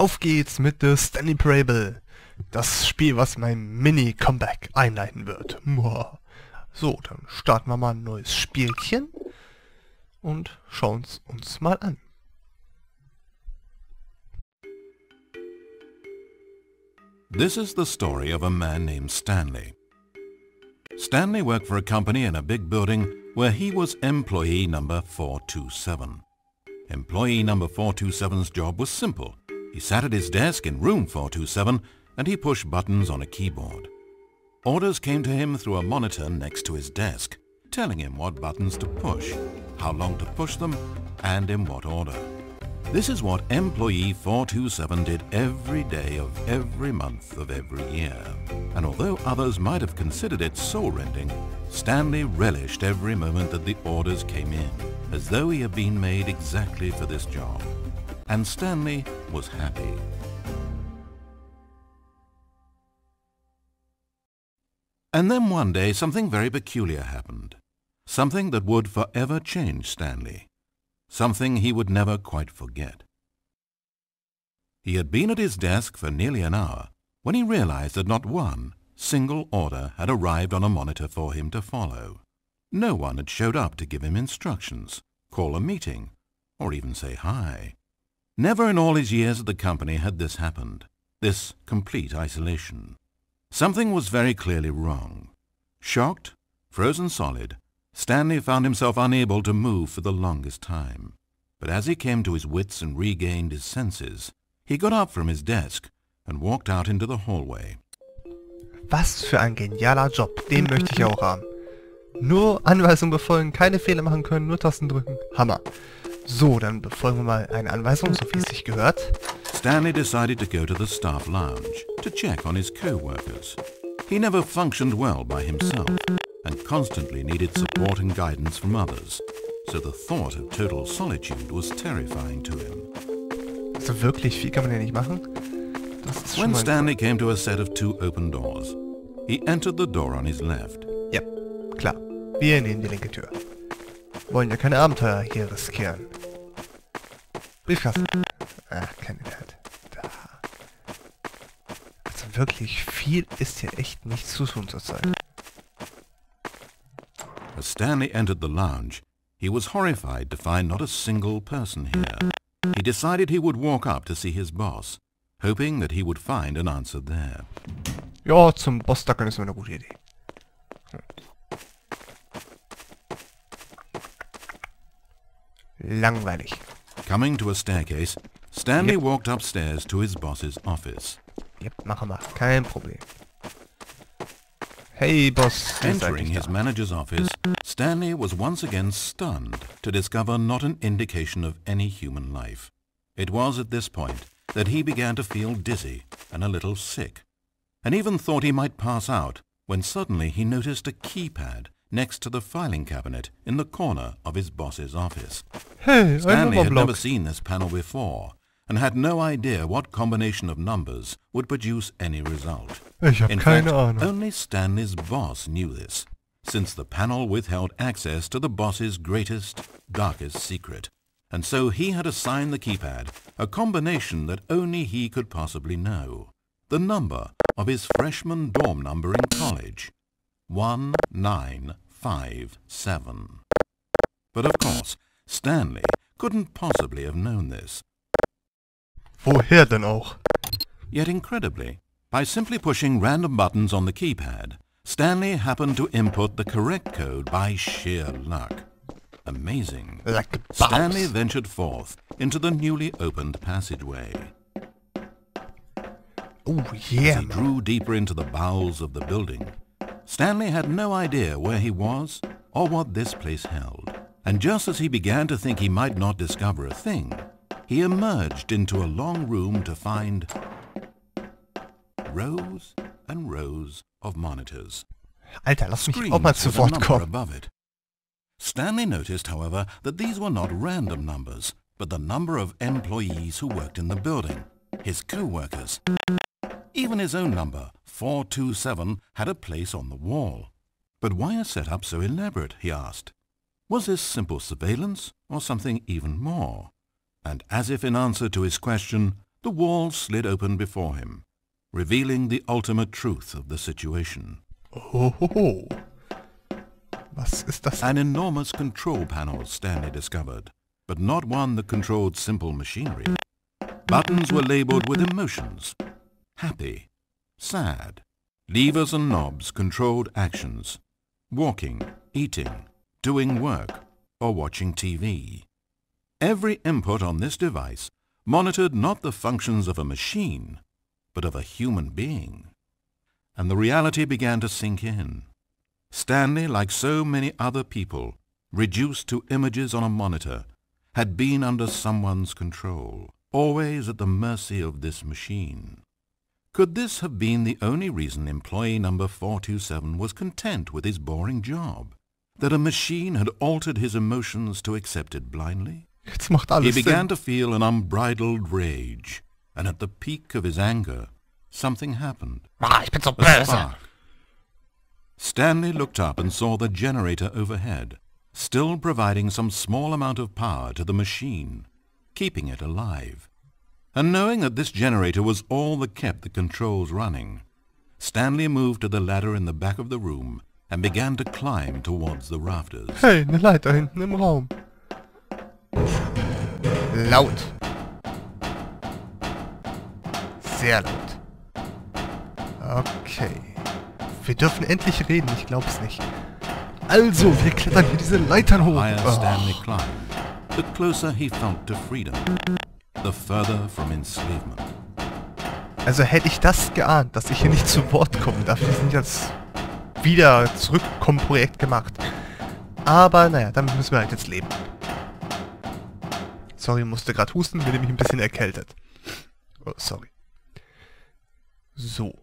Auf geht's mit der Stanley Parable. Das Spiel, was mein Mini-Comeback einleiten wird. So, dann starten wir mal ein neues Spielchen und schauen es uns mal an. This is the story of a man named Stanley. Stanley worked for a company in a big building where he was employee number 427. Employee number 427's job was simple. He sat at his desk in room 427 and he pushed buttons on a keyboard. Orders came to him through a monitor next to his desk, telling him what buttons to push, how long to push them, and in what order. This is what employee 427 did every day of every month of every year. And although others might have considered it soul-rending, Stanley relished every moment that the orders came in, as though he had been made exactly for this job. And Stanley was happy. And then one day something very peculiar happened. Something that would forever change Stanley. Something he would never quite forget. He had been at his desk for nearly an hour when he realized that not one single order had arrived on a monitor for him to follow. No one had showed up to give him instructions, call a meeting, or even say hi. Never in all his years at the company had this happened, this complete isolation. Something was very clearly wrong. Shocked, frozen solid, Stanley found himself unable to move for the longest time. But as he came to his wits and regained his senses, he got up from his desk and walked out into the hallway. Was für ein genialer Job, den möchte ich auch haben. Nur Anweisungen befolgen, keine Fehler machen können, nur Tasten drücken. Hammer. So, dann befolgen wir mal eine Anweisung, so wie es sich gehört. Stanley decided to go to the staff lounge to check on his co-workers. He never functioned well by himself and constantly needed support and guidance from others, so the thought of total solitude was terrifying to him. Also wirklich viel kann man ja nicht machen. Das ist schon When mal Stanley came to a set of two open doors, he entered the door on his left. Ja, klar. Wir nehmen die linke Tür. Wollen ja keine Abenteuer hier riskieren. Briefkasten. Ach, kein Inhalt. Da. Also wirklich viel ist hier echt nicht zu tun zurzeit. As Stanley entered the lounge, he was horrified to find not a single person here. He decided he would walk up to see his boss, hoping that he would find an answer there. Ja, zum Boss-Dackern ist immer eine gute Idee. Langweilig. Coming to a staircase, Stanley walked upstairs to his boss's office. Yep, machen wir. Kein Problem. Hey, Boss. Entering his manager's office, Stanley was once again stunned to discover not an indication of any human life. It was at this point that he began to feel dizzy and a little sick, and even thought he might pass out when suddenly he noticed a keypad next to the filing cabinet in the corner of his boss's office. Hey, Stanley had never seen this panel before and had no idea what combination of numbers would produce any result. Ich hab In keine fact, Ahnung. only Stanley's boss knew this, since the panel withheld access to the boss's greatest, darkest secret. And so he had assigned the keypad a combination that only he could possibly know. The number of his freshman dorm number in college. 1957. But of course, Stanley couldn't possibly have known this. Woher denn auch? Yet incredibly, by simply pushing random buttons on the keypad, Stanley happened to input the correct code by sheer luck. Amazing. Like Stanley ventured forth into the newly opened passageway. Oh yeah, As he drew deeper into the bowels of the building, Stanley had no idea where he was or what this place held. And just as he began to think he might not discover a thing, he emerged into a long room to find rows and rows of monitors. Alter, lass mich Screens auch mal zu with a Wort number kommen. above it. Stanley noticed, however, that these were not random numbers, but the number of employees who worked in the building, his co-workers. Even his own number, 427, had a place on the wall. But why a setup so elaborate, he asked. Was this simple surveillance or something even more? And as if in answer to his question, The wall slid open before him, revealing the ultimate truth of the situation. Hohoho. Was ist das? An enormous control panel Stanley discovered, but not one that controlled simple machinery. Buttons were labeled with emotions. Happy, sad. Levers and knobs controlled actions. Walking, eating, doing work, or watching TV. Every input on this device monitored not the functions of a machine, but of a human being. And the reality began to sink in. Stanley, like so many other people, reduced to images on a monitor, had been under someone's control, always at the mercy of this machine. Could this have been the only reason employee number 427 was content with his boring job? That a machine had altered his emotions to accept it blindly? Jetzt macht alles He began Sinn. to feel an unbridled rage, and at the peak of his anger, something happened. Ich bin so A böse. spark. Stanley looked up and saw the generator overhead, still providing some small amount of power to the machine, keeping it alive. And knowing that this generator was all that kept the controls running, Stanley moved to the ladder in the back of the room and began to climb towards the rafters. Hey, eine Leiter hinten im Raum. Laut. Sehr laut. Okay. Wir dürfen endlich reden, ich glaub's nicht. Also, wir klettern hier diese Leitern hoch. The higher Stanley climbed, the closer he felt to freedom, the further from enslavement. Also hätte ich das geahnt, dass ich hier nicht zu Wort komme. Dafür sind jetzt wieder zurückkommen Projekt gemacht. Aber naja, damit müssen wir halt jetzt leben. Sorry, musste gerade husten, bin nämlich ein bisschen erkältet. Oh, sorry. So.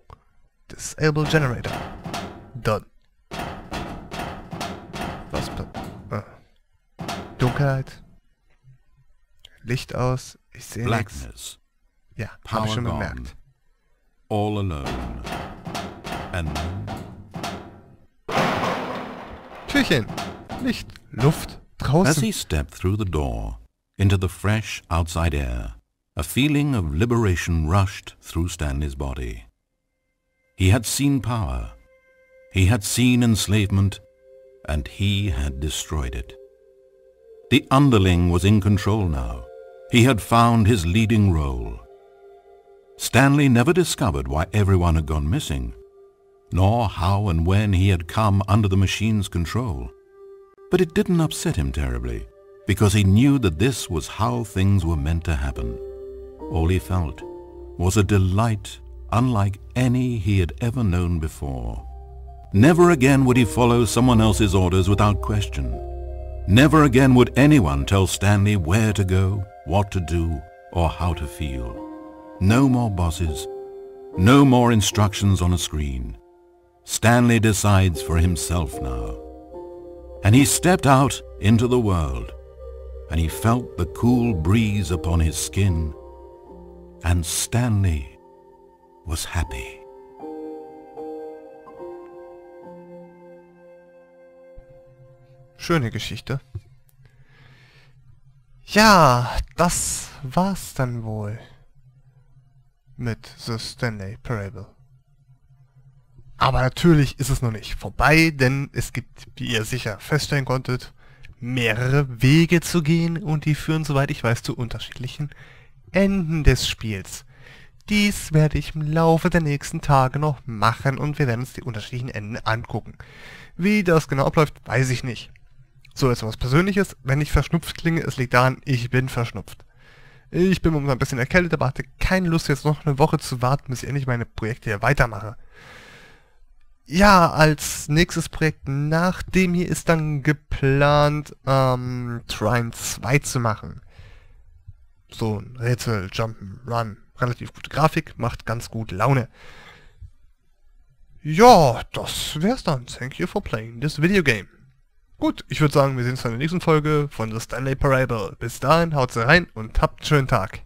Disable Generator. Done. Was? Dunkelheit. Licht aus. Ich sehe nichts. Blackness, Ja, habe ich schon power gone, bemerkt. all alone. And then Türchen. Licht. Luft. as Draußen. he stepped through the door into the fresh outside air, a feeling of liberation rushed through Stanley's body. He had seen power, he had seen enslavement, and he had destroyed it. The underling was in control now. He had found his leading role. Stanley never discovered why everyone had gone missing, nor how and when he had come under the machine's control. But it didn't upset him terribly, because he knew that this was how things were meant to happen. All he felt was a delight unlike any he had ever known before. Never again would he follow someone else's orders without question. Never again would anyone tell Stanley where to go, what to do, or how to feel. No more bosses, no more instructions on a screen. Stanley decides for himself now. And he stepped out into the world, and he felt the cool breeze upon his skin, and Stanley was happy. Schöne Geschichte. Ja, das war's dann wohl mit The Stanley Parable. Aber natürlich ist es noch nicht vorbei, denn es gibt, wie ihr sicher feststellen konntet, mehrere Wege zu gehen und die führen, soweit ich weiß, zu unterschiedlichen Enden des Spiels. Dies werde ich im Laufe der nächsten Tage noch machen und wir werden uns die unterschiedlichen Enden angucken. Wie das genau abläuft, weiß ich nicht. So, jetzt was Persönliches. Wenn ich verschnupft klinge, es liegt daran, ich bin verschnupft. Ich bin momentan ein bisschen erkältet, aber hatte keine Lust, jetzt noch eine Woche zu warten, bis ich endlich meine Projekte hier weitermache. Ja, als nächstes Projekt nach dem hier ist dann geplant, Trine 2 zu machen. So ein Rätsel, Jump'n'Run. Relativ gute Grafik, macht ganz gut Laune. Ja, das wär's dann. Thank you for playing this video game. Gut, ich würde sagen, wir sehen uns dann in der nächsten Folge von The Stanley Parable. Bis dahin, haut rein und habt einen schönen Tag.